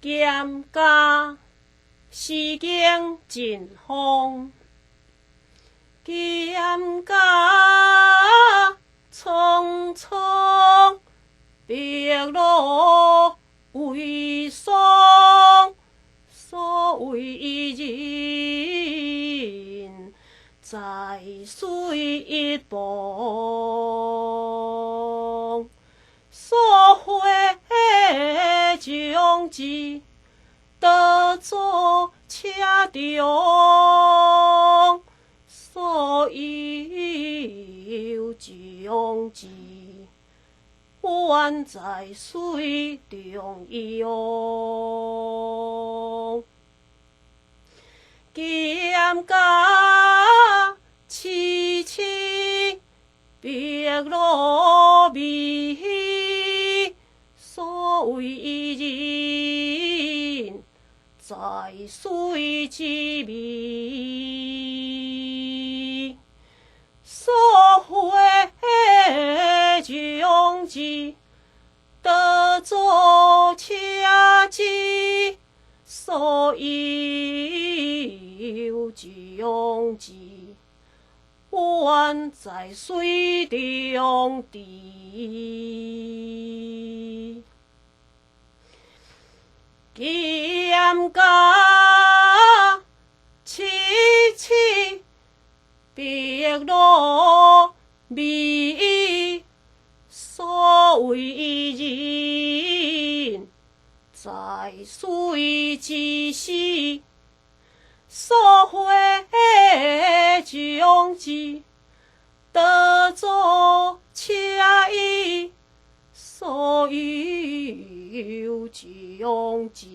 蒹葭诗经尽风，蒹葭苍苍，碧落为霜。所谓人，在水一方。所会将之当作车中，所有将之宛在水中用。蒹葭青青，碧落美。所谓人，在水之美。所会将之当作车之，所有将之宛在水中滴。蒹葭青青，碧落美。所谓人，在水之时，所会将之当作车衣，所有将之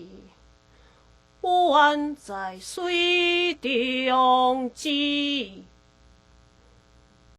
宛在水中滴。